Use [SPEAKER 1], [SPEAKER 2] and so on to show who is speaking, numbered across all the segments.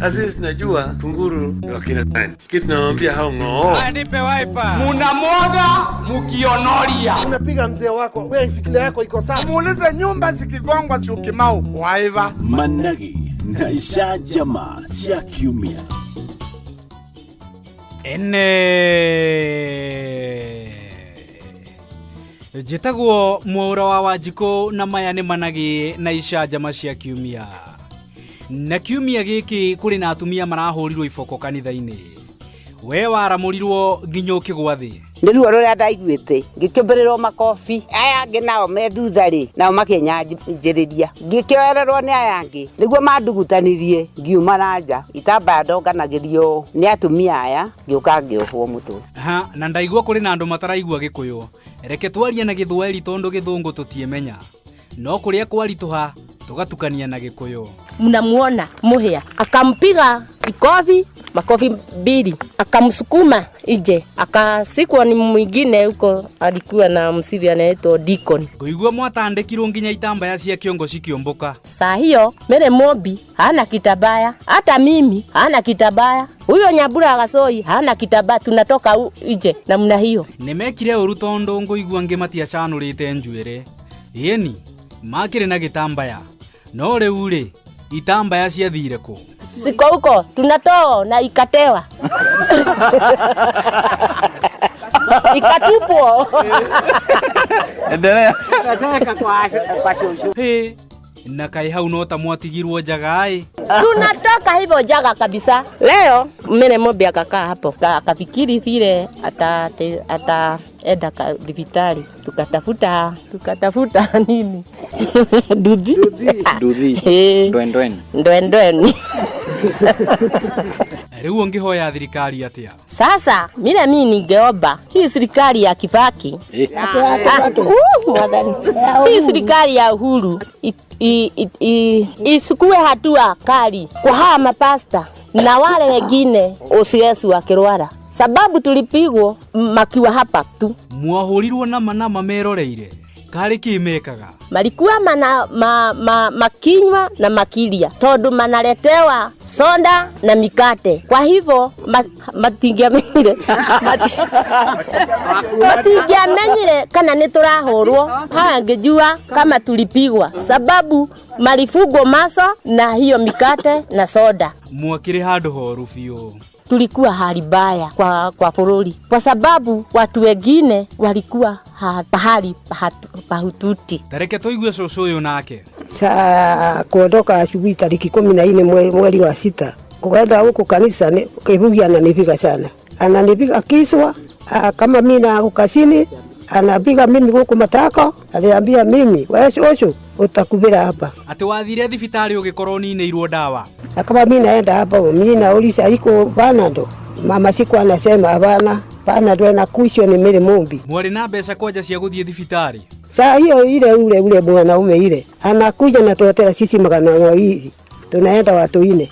[SPEAKER 1] Sasa tunajua kunguru wakina nani. Kitu nawaambia hao ng'oo.
[SPEAKER 2] Nipe wiper. Munamwaga mukionoria.
[SPEAKER 3] Unapiga mzee wako, wewe ifikiria yako iko sawa. Muulize nyumba zikigongwa si ukimau. Waiva.
[SPEAKER 4] Managi na isha jamaa cia kiumia.
[SPEAKER 5] Jitagwo Mwaura wa Wanjikũ na maya nĩ Managi na isha jamaa cia kiumia. Na kiumia gĩkĩ kũrĩ na atumia marahũrirwo iboko kanitha-inĩ. We waramũrirwo nginya ũkĩgwa thĩ.
[SPEAKER 6] Nĩ ruo rũrĩa ndaiguĩte ngĩkĩmbĩrĩrwo makobi aya angĩ nao me thutha rĩ nao makĩnyanjĩrĩria ngĩkĩoererwo nĩ aya angĩ nĩguo mandugutanirie ngiuma na nja itambaya ndonganagĩrio nĩ atumia aya ngĩũka ngĩohwo mũtwe.
[SPEAKER 5] Na ndaigua kũrĩ na andũ mataraigua Gĩkũyũ. Reke twarie na Gĩthwaĩri tondũ Gĩthũngũ tũtiemenya. No kũrĩa kwaritũha tugatukania na Gĩkũyũ.
[SPEAKER 7] Mnamuona Muhia akampiga ikofi makofi mbili akamsukuma nje akasikwa ni mwingine huko alikuwa na msivi anaitwa Deacon.
[SPEAKER 5] Kuigua mwatandĩkirwo nginya itambaya cia kiongo cikiomboka.
[SPEAKER 7] Saa hiyo Mere Mobi hana kitabaya, hata mimi hana kitabaya. Huyo Nyambura Gasoi hana kitabaya, tunatoka nje namna hiyo.
[SPEAKER 5] Nimekire ũru tondũ ngũigua ngĩ matiacanũrĩte njuĩrĩ. Yeni makĩrĩ na gĩtambaya. No rĩu rĩ itambaya ciathire kũ?
[SPEAKER 7] Siko huko tunatoa na ikatewa. Ikatupwo.
[SPEAKER 5] Endelea. Kasaka kwa shosho. He, na kai hau no ta mwatigirwo Njaga.
[SPEAKER 7] Tunatoka hivyo Njaga kabisa. Leo Mere Mobi akakaa hapo. Akafikiri vile enda hospitali. Tukatafuta nini? Duthi. Ndwen.
[SPEAKER 5] Rĩu ngĩhoya thirikari atia.
[SPEAKER 7] Sasa mimi ningeomba hii serikali ya Kibaki. Hii serikali ya Uhuru isukue hatua kali kwa hawa mapasta na wale wengine OCS wa Kirwara. Sababu tulipigwa makiwa hapa tu.
[SPEAKER 5] Mwahũrirwo nama meroreire. Kari kimekaga.
[SPEAKER 7] Malikuwa makinywa na makilia. Tondu manaletewa soda na mikate. Kwa hivyo matingiamenyire. Matingiamenyire kana nĩtũrahũrwo. Hangejua kama tulipigwa. Sababu malifugwo maso na hiyo mikate na soda.
[SPEAKER 5] Mwakire handũ horu biũ.
[SPEAKER 7] Tulikuwa hali mbaya kwa bũrũri kwa sababu watu wengine walikuwa pahali pahututi.
[SPEAKER 5] Tareke tuigue cũcũ ũyũ nake.
[SPEAKER 8] Saa kuondoka asubuhi tariki 14 mwezi wa 6 kuenda huko kanisa Kibugi ananipiga sana. Ananipiga kiswa kama mimi na ukasini anapiga mimi huko matako aliambia mimi wewe cũcũ utakubira hapa.
[SPEAKER 5] Ati wathire thibitarĩ ũgĩkorwo ninĩirwo ndawa.
[SPEAKER 8] Kama mimi naenda hapa mimi nauliza iko Panado. Mama siku anasema hapana, Panado na kusho ni Mere Mobi.
[SPEAKER 5] Mwari na mbeca kwanja cia gũthiĩ thibitarĩ.
[SPEAKER 8] Saa hiyo ile ule mwanaume ile anakuja na tuotela sisi 200. Tunaenda watu 4.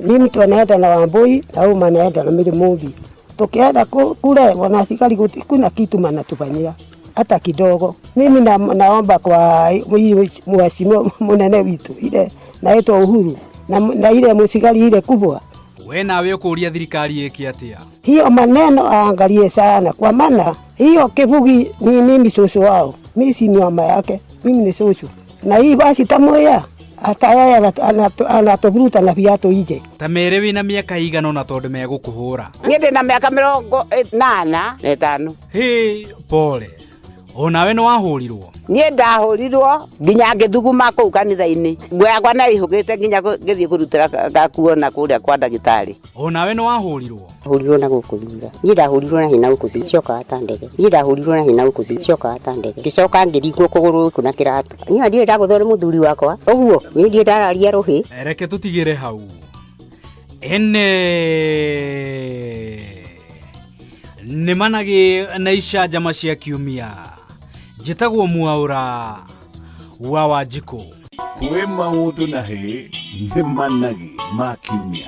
[SPEAKER 8] Mimi tunaenda na Wambui na huyu anaenda na Mere Mobi. Tukienda kule wanasikali kuna kitu manatufanyia hata kidogo. Mimi naomba kwa mheshimiwa mnene wetu ile naitwa Uhuru na ile musikali ile kubwa.
[SPEAKER 5] We nawe ũkũria thirikari ĩkĩ atia?
[SPEAKER 8] Hiyo maneno aangalie sana kwa maana hiyo Kibugi ni mimi cũcũ wao. Mimi si mama yake, mimi ni cũcũ. Na hii basi tamoya hata yeye anatoburuta na viatu ije.
[SPEAKER 5] Tamere wina miaka igana na tondu megũkũhũra.
[SPEAKER 6] Niĩ na miaka 85.
[SPEAKER 5] Hey, pole. Onawe no wahũrirwo?
[SPEAKER 6] Niĩ ndahũrirwo nginya ngĩthuguma kũu kanitha-inĩ. Nguo yakwa na ihũgĩte nginya ngĩthiĩ kũrutĩra gakuona kũrĩa kwa ndagĩtarĩ.
[SPEAKER 5] Onawe no wahũrirwo?
[SPEAKER 6] Hũrirwo na gũkũ thutha. Niĩ ndahũrirwo na hina gũkũ thutha coka hata ndege. Niĩ ndahũrirwo na hina gũkũ thutha coka hata ndege. Ngĩcoka ngĩringwo kũgũrũ gũkũ na kĩratũ. Niĩ ndiĩ ndagũthwo nĩ mũthuri wakwa. Ũguo niĩ ndiĩ ndararia rũhĩ.
[SPEAKER 5] Reke tũtigĩre hau. Nĩ Managi na isha jamaa cia kiumia. Jitagwo Mwaura wa Wanjikũ.
[SPEAKER 4] Kwĩ maũndũ na hĩ nĩ Managi ma kiumia.